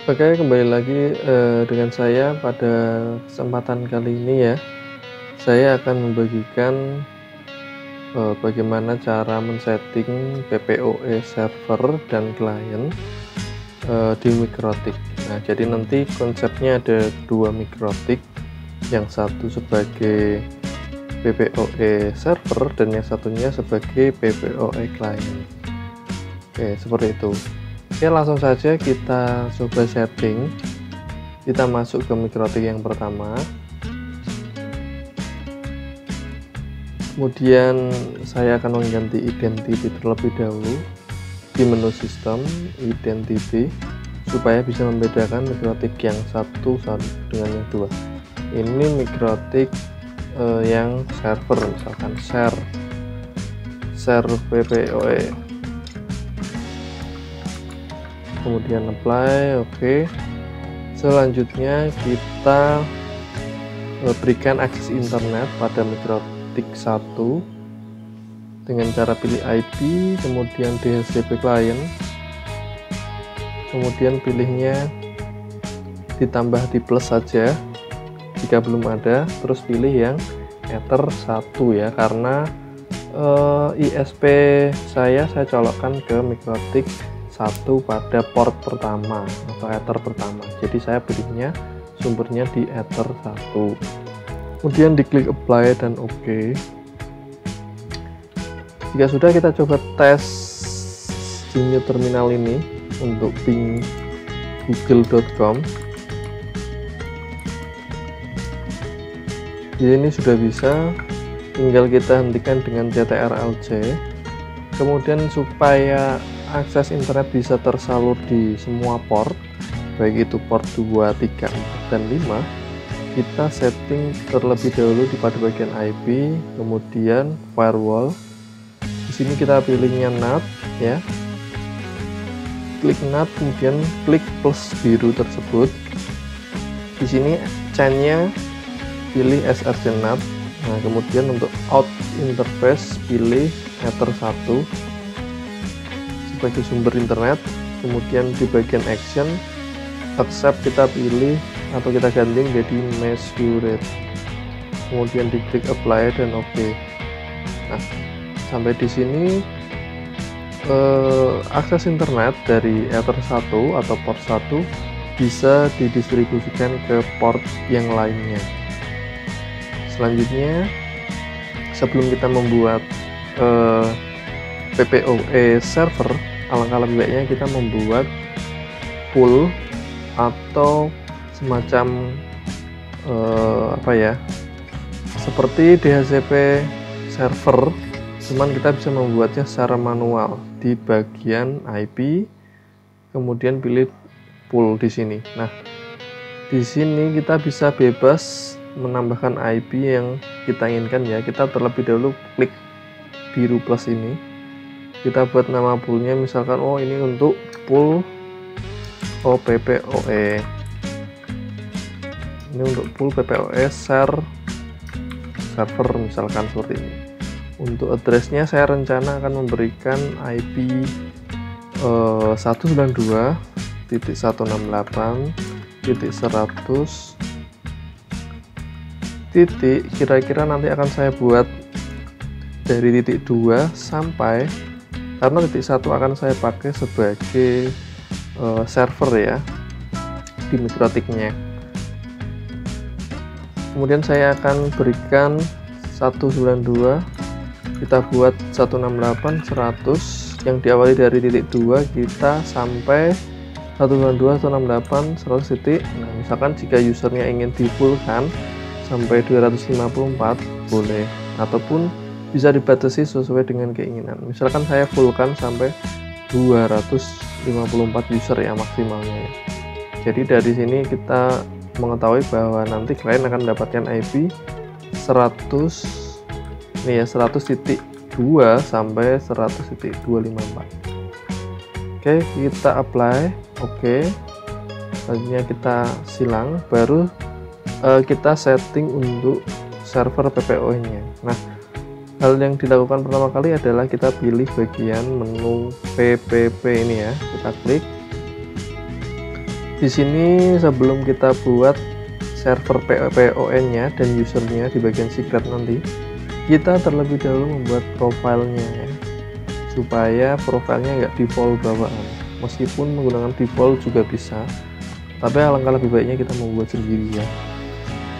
Oke, kembali lagi dengan saya pada kesempatan kali ini ya. Saya akan membagikan bagaimana cara men-setting PPOE server dan klien di Mikrotik. Nah, jadi nanti konsepnya ada dua Mikrotik, yang satu sebagai PPOE server dan yang satunya sebagai PPOE klien. Oke, seperti itu. Oke, langsung saja kita coba setting. Kita masuk ke Mikrotik yang pertama, kemudian saya akan mengganti identity terlebih dahulu di menu sistem identity supaya bisa membedakan Mikrotik yang satu dengan yang dua. Ini Mikrotik yang server, misalkan share PPOE, kemudian apply. Oke, selanjutnya kita berikan akses internet pada Mikrotik 1 dengan cara pilih IP, kemudian DHCP client, kemudian pilihnya ditambah di plus saja jika belum ada, terus pilih yang Ether 1 ya, karena ISP saya colokkan ke Mikrotik 1 pada port pertama atau Ether pertama, jadi saya pilihnya sumbernya di Ether 1. Kemudian diklik apply dan OK. Jika sudah, kita coba tes di new terminal ini untuk ping google.com. Jadi ini sudah bisa, tinggal kita hentikan dengan CTRL-C. Kemudian supaya akses internet bisa tersalur di semua port, baik itu port 2, 3, 4, dan 5, kita setting terlebih dahulu di pada bagian IP, kemudian firewall. Di sini kita pilihnya NAT ya. Klik NAT, kemudian klik plus biru tersebut. Di sini chainnya pilih src NAT. Nah, kemudian untuk out interface pilih Ether 1 sebagai sumber internet. Kemudian di bagian action accept kita pilih atau kita ganti menjadi measure. Kemudian diklik apply dan OK. Nah, sampai di sini akses internet dari Ether 1 atau port 1 bisa didistribusikan ke port yang lainnya. Selanjutnya, sebelum kita membuat PPOE server, alangkah lebih baiknya kita membuat pool atau semacam seperti DHCP server, cuman kita bisa membuatnya secara manual di bagian IP, kemudian pilih pool di sini. Nah, di sini kita bisa bebas menambahkan IP yang kita inginkan ya. Kita terlebih dahulu klik biru plus ini, kita buat nama poolnya, misalkan ini untuk pool PPOE, ini untuk pool PPOE server misalkan seperti ini. Untuk addressnya saya rencana akan memberikan IP 192.168.100 titik, kira-kira nanti akan saya buat dari titik 2 sampai, karena titik 1 akan saya pakai sebagai server ya di Mikrotiknya. Kemudian saya akan berikan 192, kita buat 168.100 yang diawali dari titik 2 kita sampai 192.168.100 titik. Nah, misalkan jika usernya ingin di fullkan sampai 254 boleh, ataupun bisa dibatasi sesuai dengan keinginan. Misalkan saya fullkan sampai 254 user ya maksimalnya ya. Jadi dari sini kita mengetahui bahwa nanti klien akan mendapatkan IP 100 nih ya, 100.2 sampai 100.254. Oke, kita apply. Oke, selanjutnya kita silang, baru kita setting untuk server PPOE nya. Nah, hal yang dilakukan pertama kali adalah kita pilih bagian menu PPP ini ya, kita klik, Di sini sebelum kita buat server PON-nya dan usernya di bagian secret nanti, kita terlebih dahulu membuat profilnya ya, supaya profilnya nggak default bawaan. Meskipun menggunakan default juga bisa, tapi alangkah lebih baiknya kita membuat sendiri ya.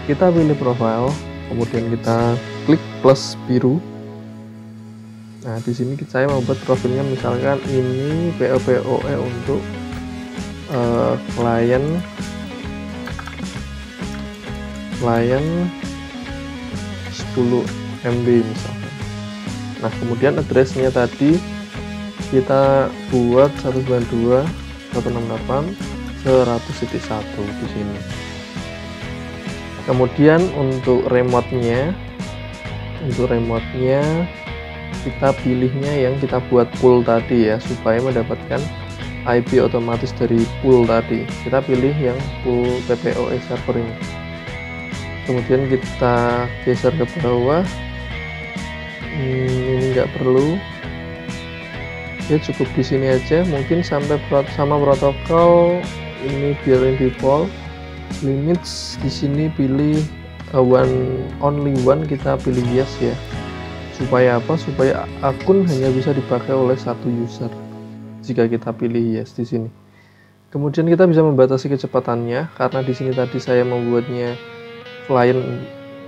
Kita pilih profile, kemudian kita klik plus biru. Nah, di sini saya membuat profilnya misalkan ini POE untuk klien 10 MB misalkan. Nah, kemudian addressnya tadi kita buat 192.168.100.1 di sini. Kemudian untuk remote-nya kita pilihnya yang kita buat pool tadi ya, supaya mendapatkan IP otomatis dari pool tadi. Kita pilih yang pool PPOE server ini. Kemudian kita geser ke bawah. Ini nggak perlu. Ya, cukup di sini aja. Mungkin sampai sama protokol ini biarin default. Limits di sini pilih only one, kita pilih yes ya. Supaya apa? Supaya akun hanya bisa dipakai oleh satu user. Jika kita pilih yes di sini. Kemudian kita bisa membatasi kecepatannya, karena di sini tadi saya membuatnya client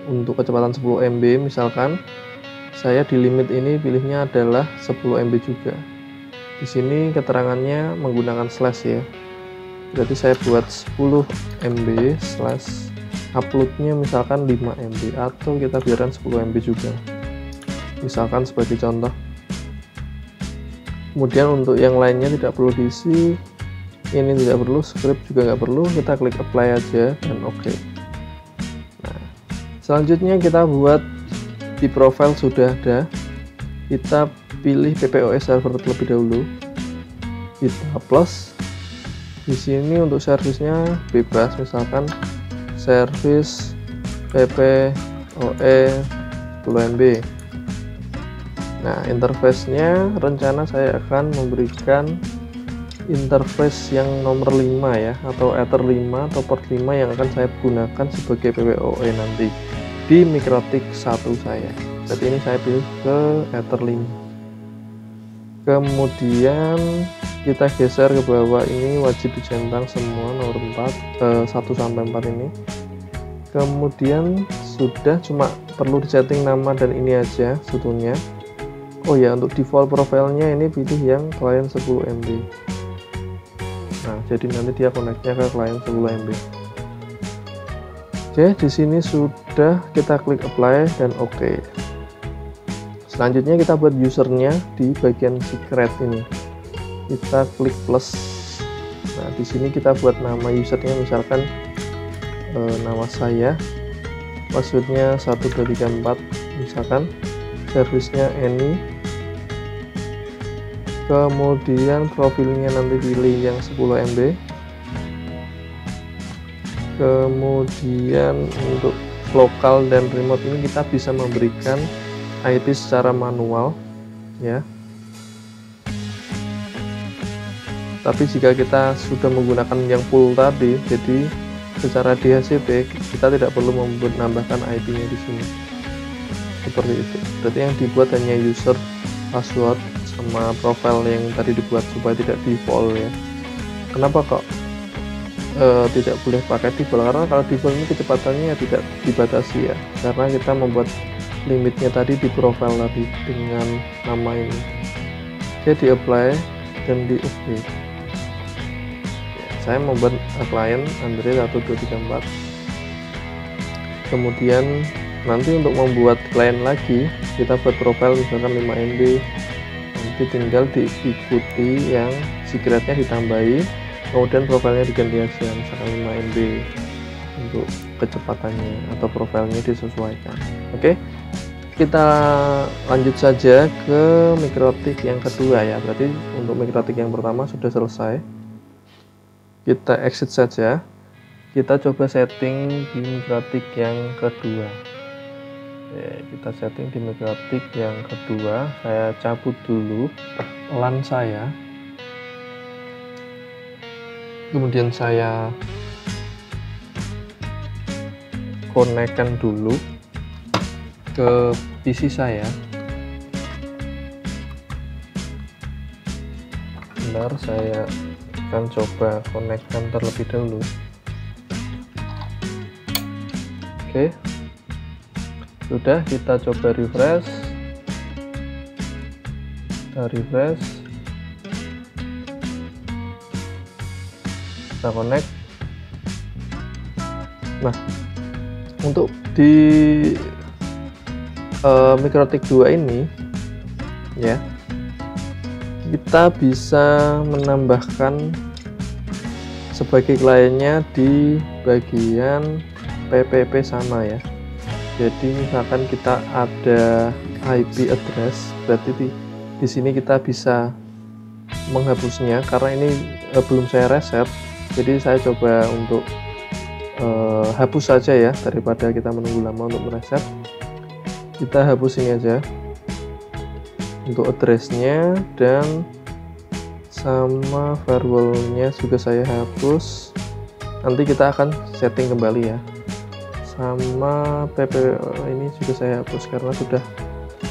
untuk kecepatan 10 MB misalkan. Saya di limit ini pilihnya adalah 10 MB juga. Di sini keterangannya menggunakan slash ya. Berarti saya buat 10 MB slash uploadnya misalkan 5 MB, atau kita biarkan 10 MB juga. Misalkan sebagai contoh. Kemudian untuk yang lainnya tidak perlu diisi, ini tidak perlu, script juga nggak perlu, kita klik apply aja dan oke. Nah, selanjutnya kita buat di profile sudah ada, kita pilih PPOE server terlebih dahulu, kita plus. Di sini untuk servisnya bebas, misalkan service PPOE 10 MB. Nah, interface-nya rencana saya akan memberikan interface yang nomor 5 ya, atau Ether 5 atau port 5 yang akan saya gunakan sebagai PPOE nanti di MikroTik 1 saya. Jadi ini saya pilih ke Ether 5. Kemudian kita geser ke bawah, ini wajib dicentang semua nomor 1 sampai 4 ini. Kemudian sudah, cuma perlu disetting nama dan ini aja satunya. Oh ya, untuk default profilnya ini pilih yang klien 10 MB. Nah, jadi nanti dia connect-nya ke klien 10 MB. Oke, di sini sudah, kita klik apply dan oke. Selanjutnya kita buat usernya di bagian secret ini. Kita klik plus. Nah, di sini kita buat nama usernya misalkan nama saya. Passwordnya 1234 misalkan. Servisnya any. Kemudian profilnya nanti pilih yang 10 MB. Kemudian untuk lokal dan remote ini kita bisa memberikan IP secara manual ya. Tapi jika kita sudah menggunakan yang full tadi, jadi secara DHCP kita tidak perlu menambahkan IP-nya di sini. Seperti itu. Berarti yang dibuat hanya user, password, sama profile yang tadi dibuat, supaya tidak default ya. Kenapa kok tidak boleh pakai default? Karena kalau default ini kecepatannya tidak dibatasi ya, karena kita membuat limitnya tadi di profile tadi dengan nama ini. Oke, di apply dan di oke. Saya membuat klien Andre 1234. Kemudian nanti untuk membuat klien lagi, kita buat profile misalkan 5 MB. Nanti tinggal diikuti yang secretnya ditambahi, kemudian profilnya diganti aja misalkan 5 MB untuk kecepatannya, atau profilnya disesuaikan. Oke, kita lanjut saja ke MikroTik yang kedua ya. Berarti untuk MikroTik yang pertama sudah selesai, kita exit saja. Kita coba setting di MikroTik yang kedua. Kita setting di MikroTik yang kedua. Saya cabut dulu LAN saya. Kemudian saya konekkan dulu ke PC saya. Bentar, saya akan coba konekkan terlebih dahulu. Oke, sudah, kita coba refresh. Kita refresh, kita connect. Nah, untuk di MikroTik 2 ini ya, kita bisa menambahkan sebagai kliennya di bagian PPP sama ya. Jadi misalkan kita ada IP address, berarti di sini kita bisa menghapusnya. Karena ini belum saya reset, jadi saya coba untuk hapus saja ya, daripada kita menunggu lama untuk mereset. Kita hapus ini aja untuk addressnya, dan sama firewallnya juga saya hapus. Nanti kita akan setting kembali ya. Sama PPO ini juga saya hapus karena sudah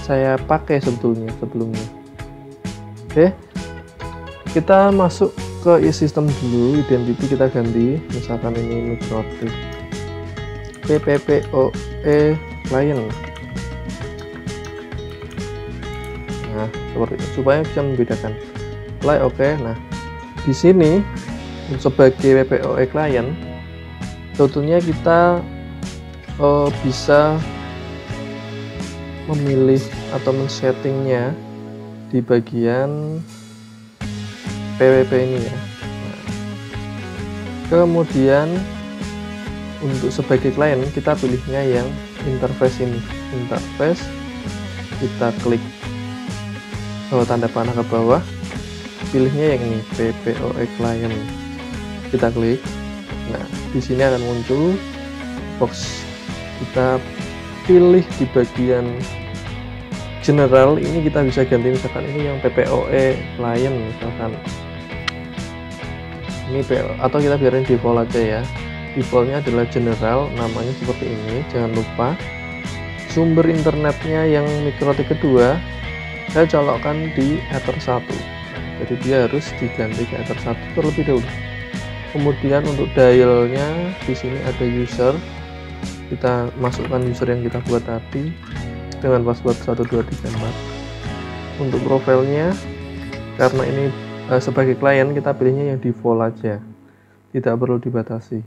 saya pakai sebetulnya sebelumnya. Oke, kita masuk ke sistem dulu. Identity kita ganti, misalkan ini MikroTik PPPoE client. Nah, seperti itu, supaya bisa membedakan. Apply, oke. Nah, di sini sebagai PPOE client, sebetulnya kita bisa memilih atau men-settingnya di bagian PWP ini ya. Nah, kemudian untuk sebagai klien kita pilihnya yang interface ini. Interface, kita klik tanda panah ke bawah, pilihnya yang ini PPOE client, kita klik. Nah, di sini akan muncul box. Kita pilih di bagian general, ini kita bisa ganti, misalkan ini yang PPOE client misalkan ini atau kita biarin default aja ya. Defaultnya adalah general, namanya seperti ini. Jangan lupa sumber internetnya yang MikroTik kedua saya colokkan di Ether 1. Jadi dia harus diganti ke Ether 1 terlebih dahulu. Kemudian untuk dialnya di sini ada user. Kita masukkan user yang kita buat tadi dengan password 1234. Untuk profilnya, karena ini sebagai klien, kita pilihnya yang default aja. Tidak perlu dibatasi.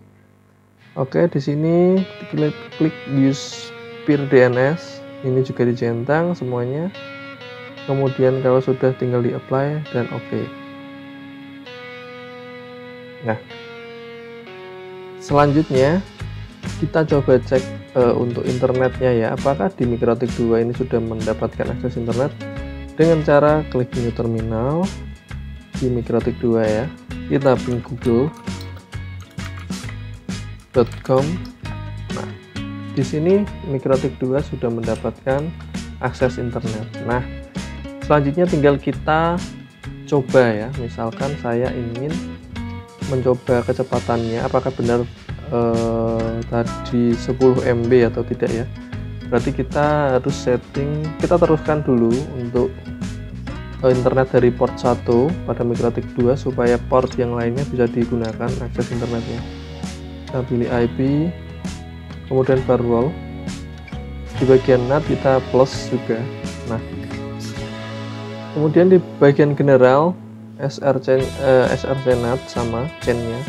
Oke, di sini klik use peer DNS. Ini juga dicentang semuanya. Kemudian kalau sudah tinggal di apply dan oke. Nah, selanjutnya kita coba cek untuk internetnya ya, apakah di MikroTik 2 ini sudah mendapatkan akses internet dengan cara klik new terminal di MikroTik 2 ya. Kita ping google.com. Nah, di sini MikroTik 2 sudah mendapatkan akses internet. Nah, selanjutnya tinggal kita coba ya, misalkan saya ingin mencoba kecepatannya apakah benar tadi 10 MB atau tidak ya. Berarti kita harus setting, kita teruskan dulu untuk internet dari port 1 pada MikroTik 2 supaya port yang lainnya bisa digunakan akses internetnya. Kita pilih IP, kemudian firewall, di bagian NAT kita plus juga. Nah, kemudian di bagian general src NAT sama chainnya.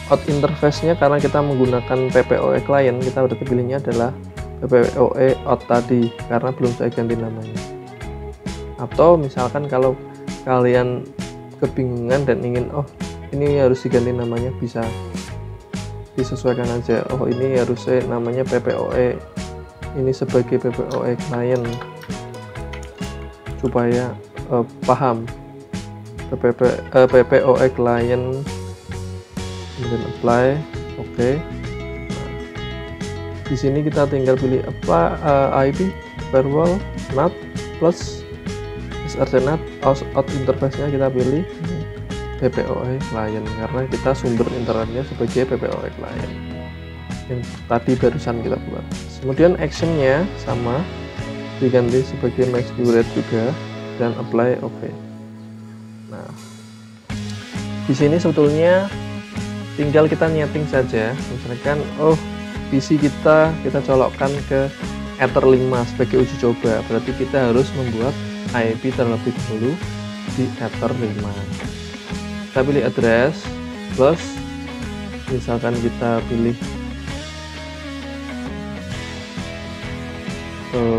Out interface-nya karena kita menggunakan PPOE client, kita berarti pilihnya adalah PPOE out tadi karena belum saya ganti namanya. Atau misalkan kalau kalian kebingungan dan ingin ini harus diganti namanya, bisa disesuaikan aja. Ini harusnya namanya PPOE ini sebagai PPOE client supaya paham. PPOE client, kemudian apply, oke. Nah, di sini kita tinggal pilih apa IP, firewall, NAT plus src NAT, out interface-nya kita pilih PPOE client, karena kita sumber internetnya sebagai PPOE client yang tadi barusan kita buat. Kemudian actionnya sama, diganti sebagai max durate juga, dan apply OK. Nah, di sini sebetulnya tinggal kita nyeting saja. Misalkan PC kita colokkan ke Ether 5 sebagai uji coba, berarti kita harus membuat IP terlebih dahulu di Ether 5. Kita pilih address plus, misalkan kita pilih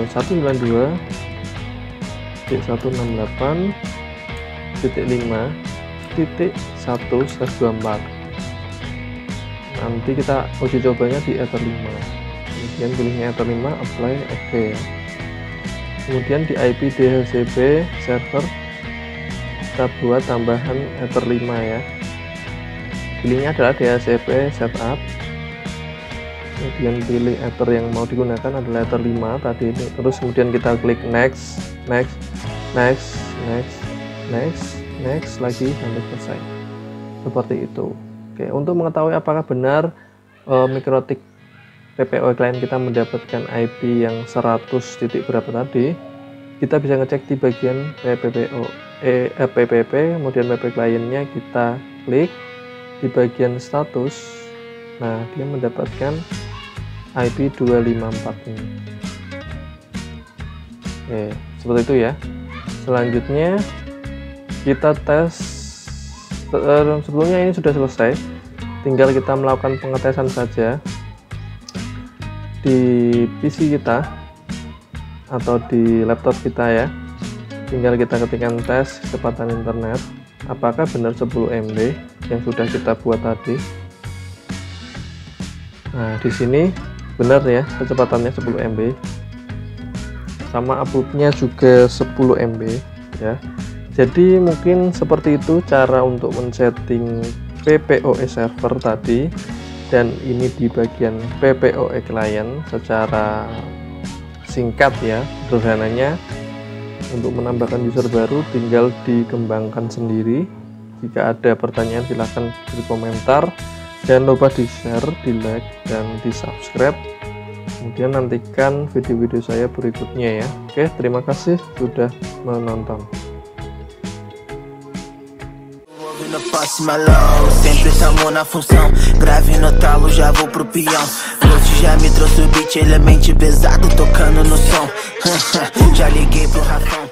192.168.5.1/24. Nanti kita uji cobanya di Ether 5. Kemudian pilihnya Ether 5, apply OK. Kemudian di IP DHCP server kita buat tambahan Ether 5 ya. Pilihnya adalah DHCP setup. Kemudian pilih Ether yang mau digunakan adalah Ether 5 tadi ini. Terus kemudian kita klik next lagi sampai selesai. Seperti itu. Oke, untuk mengetahui apakah benar MikroTik PPOE client kita mendapatkan IP yang 100 titik berapa tadi, kita bisa ngecek di bagian PPP, kemudian PP clientnya kita klik di bagian status. Nah, dia mendapatkan IP 254 ini. Oke, seperti itu ya. Selanjutnya kita tes. Sebelumnya ini sudah selesai, tinggal kita melakukan pengetesan saja di PC kita atau di laptop kita ya. Tinggal kita ketikkan tes kecepatan internet, apakah benar 10 MB yang sudah kita buat tadi. Nah, di sini benar ya, kecepatannya 10 MB, sama uploadnya juga 10 MB ya. Jadi mungkin seperti itu cara untuk men-setting PPOE server tadi, dan ini di bagian PPOE client secara singkat ya, sederhananya. Untuk menambahkan user baru tinggal dikembangkan sendiri. Jika ada pertanyaan silahkan di komentar, jangan lupa di share, di like, dan di subscribe. Kemudian nantikan video-video saya berikutnya ya. Oke, terima kasih sudah menonton. Sempre tamo na função, grave no talo, já vou pro peão. Hoje já me trouxe o beat, ele é mente pesado, tocando no som. Já liguei pro Rafão.